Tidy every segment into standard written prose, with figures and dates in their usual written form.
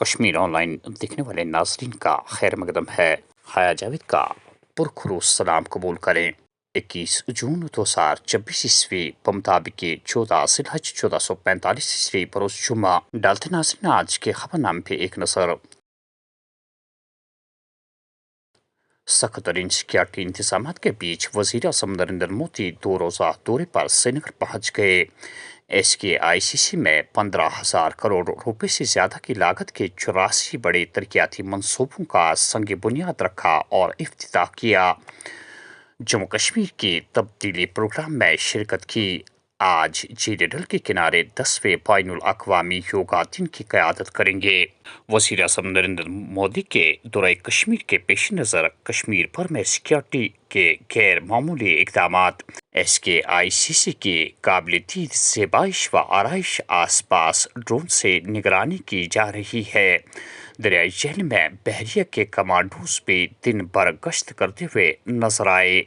Kashmir on line دیکھنے والے ناظرین کا خیر مقدم ہے۔ حیا جاوید کا پرخلوص سلام قبول کریں۔ 21 جون 2026 بمطابق 14 ذی الحج 1445 بروز جمعہ۔ ڈالتے ناظرین آج کے خبر نامے پہ ایک نظر۔ سخت ترین سیکورٹی انتظامات کے بیچ وزیر اعظم نریندر مودی 2 روزہ دورے پر سری نگر پہنچ گئے۔ SKICC میں 15,000 کروڑ روپے سے زیادہ کی لاگت کے 84 بڑے ترقیاتی منصوبوں کا سنگ بنیاد رکھا اور افتتاح کیا۔ جموں کشمیر کی تبدیلی پروگرام میں شرکت کی۔ آج جھیل ڈل کے کنارے 10ویں بین الاقوامی یوگا دن کی قیادت کریں گے۔ وزیر اعظم نریندر مودی کے دورہ کشمیر کے پیش نظر کشمیر بھر میں سیکورٹی کے غیر معمولی اقدامات۔ SKICC کی قابل دید زیبائش و آرائش آس پاس ڈرون سے نگرانی کی جا رہی ہے۔ دریائے جہلم میں بحریہ کے کمانڈوز بھی دن بھر گشت کرتے ہوئے نظر آئے۔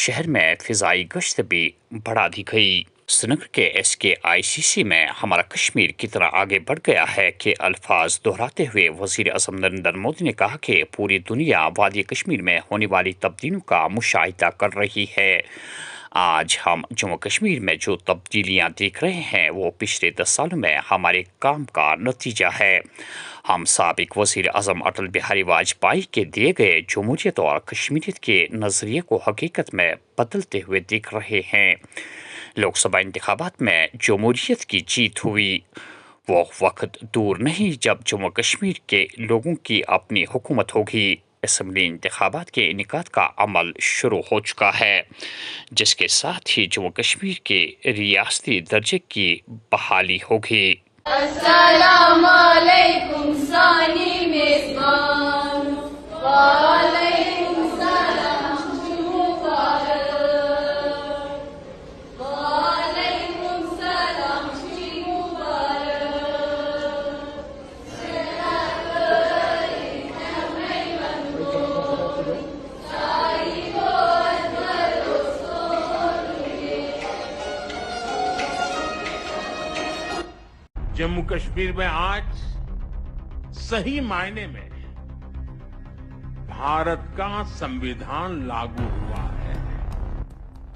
شہر میں فضائی گشت بھی بڑھا دی گئی۔ سری نگر کے SKICC میں ہمارا کشمیر کتنا آگے بڑھ گیا ہے کہ الفاظ دہراتے ہوئے وزیر اعظم نریندر مودی نے کہا کہ پوری دنیا وادی کشمیر میں ہونے والی تبدیلیوں کا مشاہدہ کر رہی ہے۔ آج ہم جموں کشمیر میں جو تبدیلیاں دیکھ رہے ہیں وہ پچھلے 10 سالوں میں ہمارے کام کا نتیجہ ہے۔ ہم سابق وزیر اعظم اٹل بہاری واجپئی کے دیے گئے جمہوریت اور کشمیریت کے نظریے کو حقیقت میں بدلتے ہوئے دیکھ رہے ہیں۔ لوک سبھا انتخابات میں جمہوریت کی جیت ہوئی۔ وہ وقت دور نہیں جب جموں کشمیر کے لوگوں کی اپنی حکومت ہوگی۔ اسمبلی انتخابات کے انعقاد کا عمل شروع ہو چکا ہے، جس کے ساتھ ہی جموں کشمیر کے ریاستی درجے کی بحالی ہوگی۔ السلام علیکم ثانی میزبان، وعلیکم السلام مبارک، وعلیکم السلام جموں کشمیر میں آج صحیح معنی میں بھارت کا سنویدھان لاگو ہوا ہے۔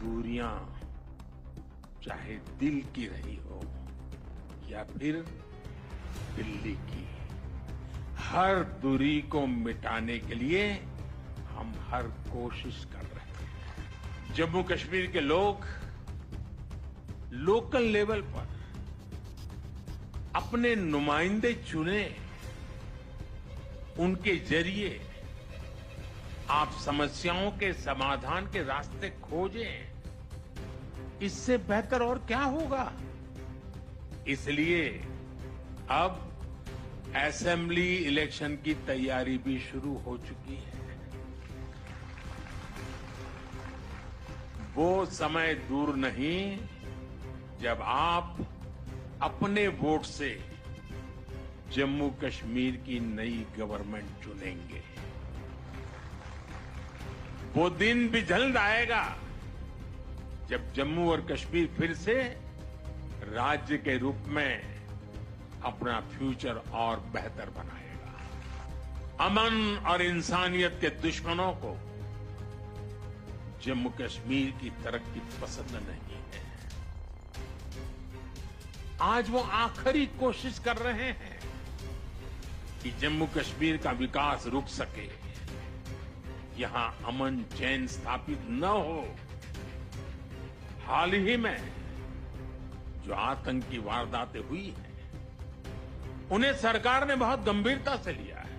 دوریاں چاہے دل کی رہی ہو یا پھر دلی کی، ہر دوری کو مٹانے کے لیے ہم ہر کوشش کر رہے ہیں۔ جموں کشمیر کے لوگ لوکل لیول پر اپنے نمائندے چنے، ان کے ذریعے آپ سمسیاؤں کے سمادھان کے راستے کھوجیں۔ اس سے بہتر اور کیا ہوگا؟ اس لیے اب اسمبلی الیکشن کی تیاری بھی شروع ہو چکی ہے۔ وہ سمے دور نہیں جب آپ اپنے ووٹ سے جموں کشمیر کی نئی گورنمنٹ چنیں گے۔ وہ دن بھی جلد آئے گا جب جموں اور کشمیر پھر سے راجیہ کے روپ میں اپنا فیوچر اور بہتر بنائے گا۔ امن اور انسانیت کے دشمنوں کو جموں کشمیر کی ترقی پسند نہیں ہے۔ آج وہ آخری کوشش کر رہے ہیں کہ جموں کشمیر کا وکاس رک سکے، یہاں امن چین ستھاپت نہ ہو۔ حال ہی میں جو آتنکی وارداتیں ہوئی ہیں انہیں سرکار نے بہت گمبھیرتا سے لیا ہے۔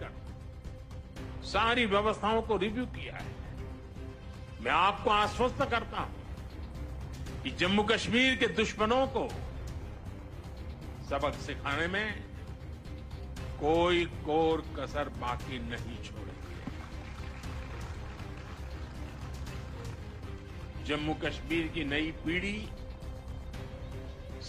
کر ساری ویوستھاؤں کو ریویو کیا ہے۔ میں آپ کو آشوست کرتا ہوں کہ جموں کشمیر کے دشمنوں کو سبق سکھانے میں کوئی کور کسر باقی نہیں چھوڑیں گے۔ جموں کشمیر کی نئی پیڑھی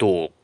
2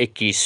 21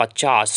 50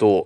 2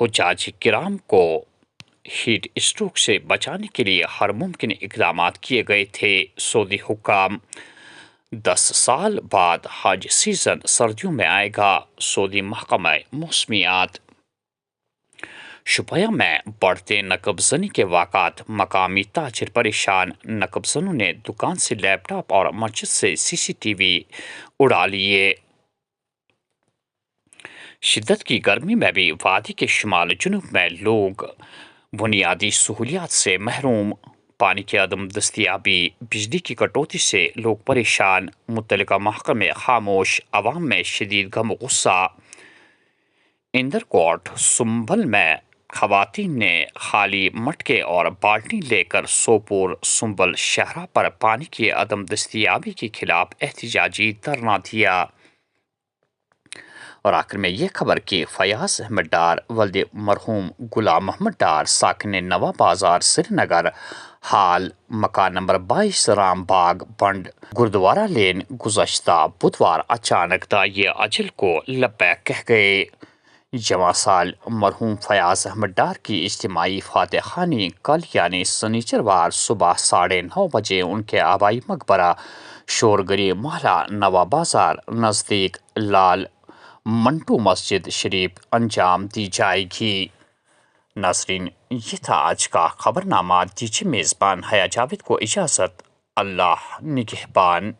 حجاج کرام کو ہیٹ اسٹروک سے بچانے کے لیے ہر ممکن اقدامات کیے گئے تھے۔ سعودی حکام 10 سال بعد حج سیزن سردیوں میں آئے گا۔ سعودی محکمہ موسمیات۔ شپیہ میں بڑھتے نقب زنی کے واقعات، مقامی تاجر پریشان، نقب زنوں نے دکان سے لیپ ٹاپ اور مسجد سے CCTV اڑا لیے۔ شدت کی گرمی میں بھی وادی کے شمال جنوب میں لوگ بنیادی سہولیات سے محروم، پانی کی عدم دستیابی، بجلی کی کٹوتی سے لوگ پریشان، متعلقہ محکمے خاموش، عوام میں شدید غم و غصہ۔ اندرکوٹ سنبل میں خواتین نے خالی مٹکے اور بالٹی لے کر سوپور سنبل شہرہ پر پانی کی عدم دستیابی کے خلاف احتجاجی دھرنا دیا۔ اور آخر میں یہ خبر کہ فیاض احمد ڈار ولد مرحوم غلام محمد ڈار ساکن نوا بازار سری نگر حال مکان نمبر 22 رام باغ بنڈ گردوارہ لین گزشتہ بدوار اچانک دائی اجل کو لبیک کہہ گئے۔ جواں سال مرحوم فیاض احمد ڈار کی اجتماعی فاتح خوانی کل یعنی سنیچروار صبح 9:30 بجے ان کے آبائی مقبرہ شورگری محلہ نوا بازار نزدیک لال منٹو مسجد شریف انجام دی جائے گی۔ ناظرین، یہ تھا آج کا خبرنامہ۔ دیجیے میزبان حیا جاوید کو اجازت۔ اللہ نگہبان۔